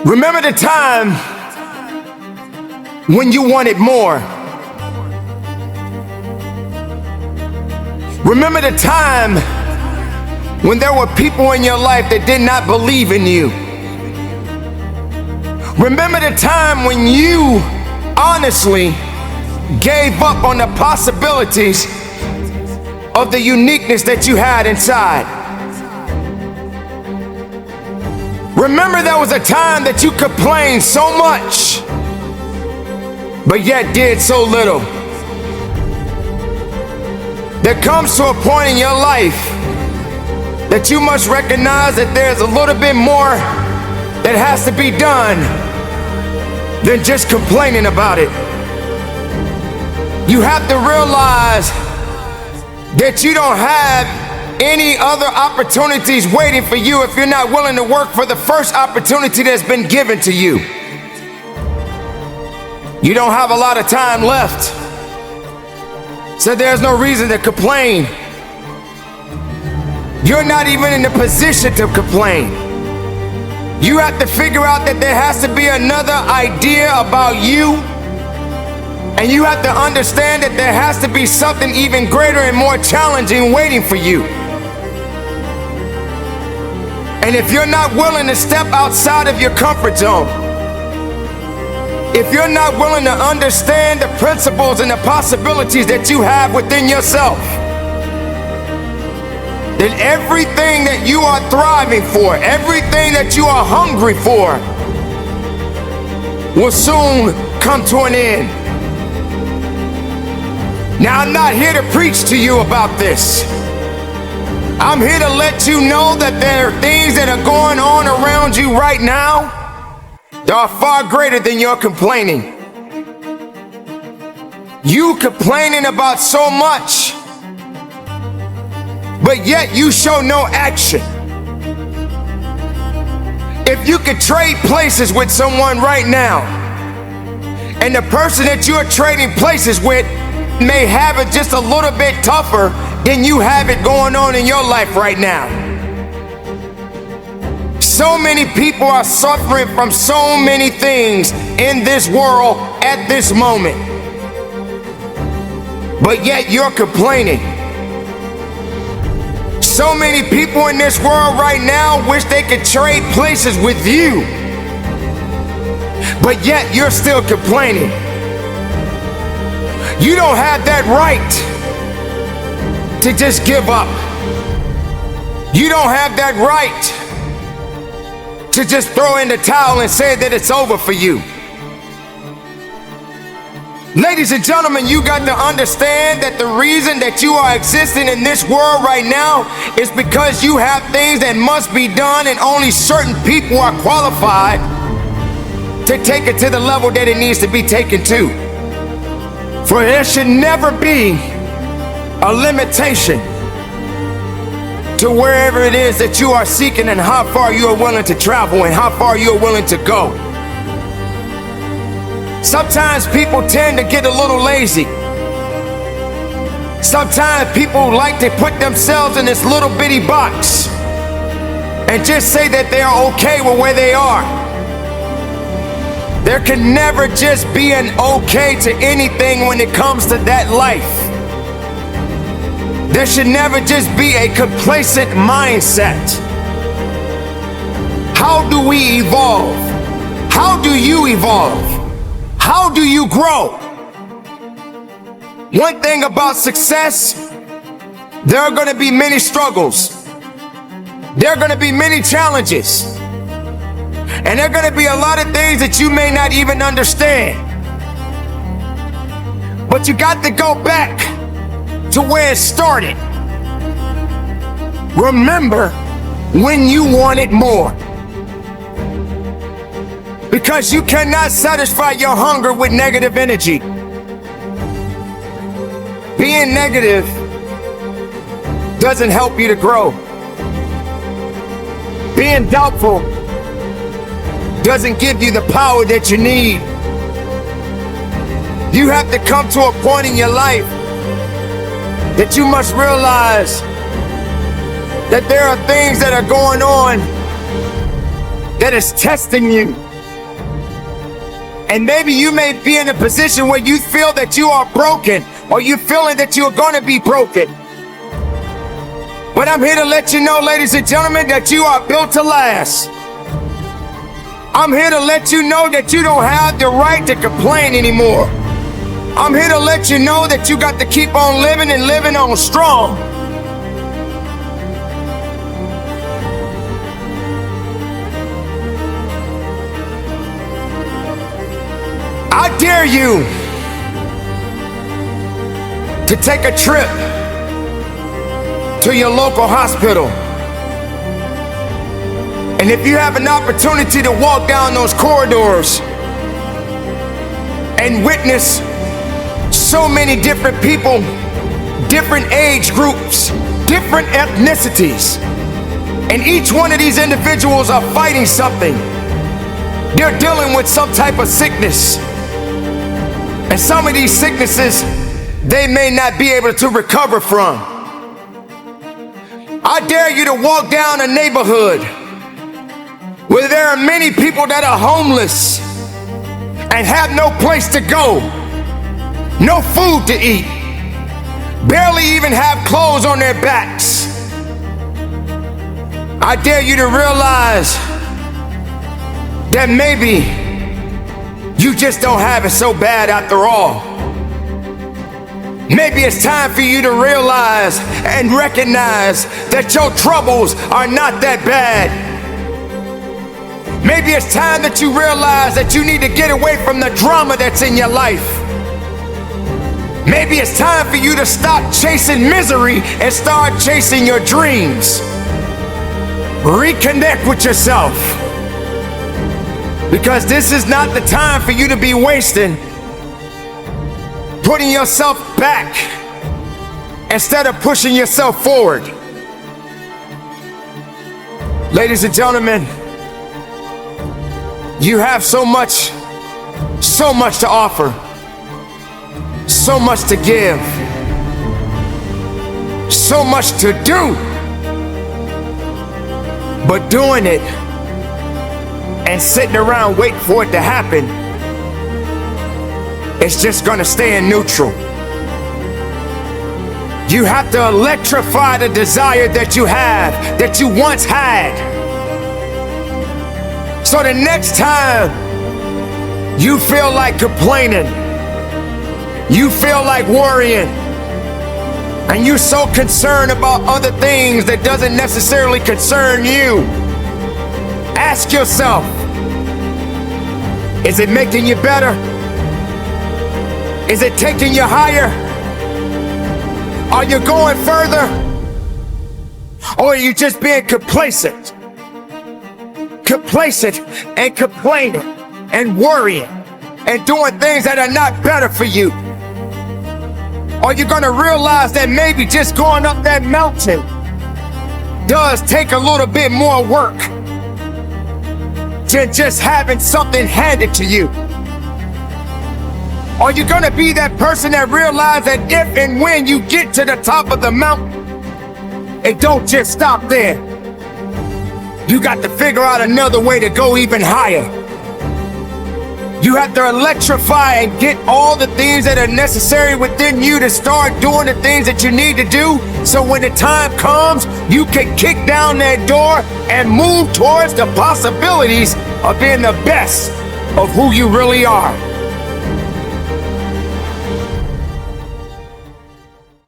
Remember the time when you wanted more. Remember the time when there were people in your life that did not believe in you. Remember the time when you honestly gave up on the possibilities of the uniqueness that you had inside. Remember there was a time that you complained so much, but yet did so little. There comes to a point in your life that you must recognize that there's a little bit more that has to be done than just complaining about it. You have to realize that you don't have any other opportunities waiting for you if you're not willing to work for the first opportunity that's been given to you. You don't have a lot of time left, so there's no reason to complain. You're not even in the position to complain. You have to figure out that there has to be another idea about you, and you have to understand that there has to be something even greater and more challenging waiting for you. And if you're not willing to step outside of your comfort zone, if you're not willing to understand the principles and the possibilities that you have within yourself, then everything that you are thriving for, everything that you are hungry for, will soon come to an end. Now, I'm not here to preach to you about this. I'm here to let you know that there are things that are going on around you right now that are far greater than your complaining. You complaining about so much, but yet you show no action. If you could trade places with someone right now, and the person that you're trading places with may have it just a little bit tougher than you have it going on in your life right now. So many people are suffering from so many things in this world at this moment, but yet you're complaining. So many people in this world right now wish they could trade places with you, but yet you're still complaining. You don't have that right to just give up. You don't have that right to just throw in the towel and say that it's over for you. Ladies and gentlemen, you got to understand that the reason that you are existing in this world right now is because you have things that must be done, and only certain people are qualified to take it to the level that it needs to be taken to. For there should never be a limitation to wherever it is that you are seeking, and how far you are willing to travel, and how far you are willing to go. Sometimes people tend to get a little lazy. Sometimes people like to put themselves in this little bitty box and just say that they are okay with where they are. There can never just be an okay to anything when it comes to that life. There should never just be a complacent mindset. How do we evolve? How do you evolve? How do you grow? One thing about success, there are going to be many struggles. There are going to be many challenges. And there are going to be a lot of things that you may not even understand. But you got to go back to where it started. Remember when you wanted more. Because you cannot satisfy your hunger with negative energy. Being negative doesn't help you to grow. Being doubtful doesn't give you the power that you need. You have to come to a point in your life that you must realize that there are things that are going on that is testing you. And maybe you may be in a position where you feel that you are broken, or you're feeling that you're going to be broken. But I'm here to let you know, ladies and gentlemen, that you are built to last. I'm here to let you know that you don't have the right to complain anymore. I'm here to let you know that you got to keep on living and living on strong. I dare you to take a trip to your local hospital. And if you have an opportunity to walk down those corridors and witness so many different people, different age groups, different ethnicities, and each one of these individuals are fighting something. They're dealing with some type of sickness. And some of these sicknesses, they may not be able to recover from. I dare you to walk down a neighborhood where there are many people that are homeless and have no place to go, no food to eat, barely even have clothes on their backs. I dare you to realize that maybe you just don't have it so bad after all. Maybe it's time for you to realize and recognize that your troubles are not that bad. Maybe it's time that you realize that you need to get away from the drama that's in your life. Maybe it's time for you to stop chasing misery and start chasing your dreams. Reconnect with yourself. Because this is not the time for you to be wasting, putting yourself back instead of pushing yourself forward. Ladies and gentlemen, you have so much to offer, so much to give, so much to do. But doing it and sitting around waiting for it to happen, it's just gonna stay in neutral. You have to electrify the desire that you have, that you once had. So the next time you feel like complaining, you feel like worrying, and you're so concerned about other things that doesn't necessarily concern you, ask yourself, is it making you better? Is it taking you higher? Are you going further? Or are you just being complacent? Complacent and complaining and worrying and doing things that are not better for you? Are you gonna realize that maybe just going up that mountain does take a little bit more work than just having something handed to you? Are you gonna be that person that realizes that if and when you get to the top of the mountain, it don't just stop there? You got to figure out another way to go even higher. You have to electrify and get all the things that are necessary within you to start doing the things that you need to do, so when the time comes, you can kick down that door and move towards the possibilities of being the best of who you really are.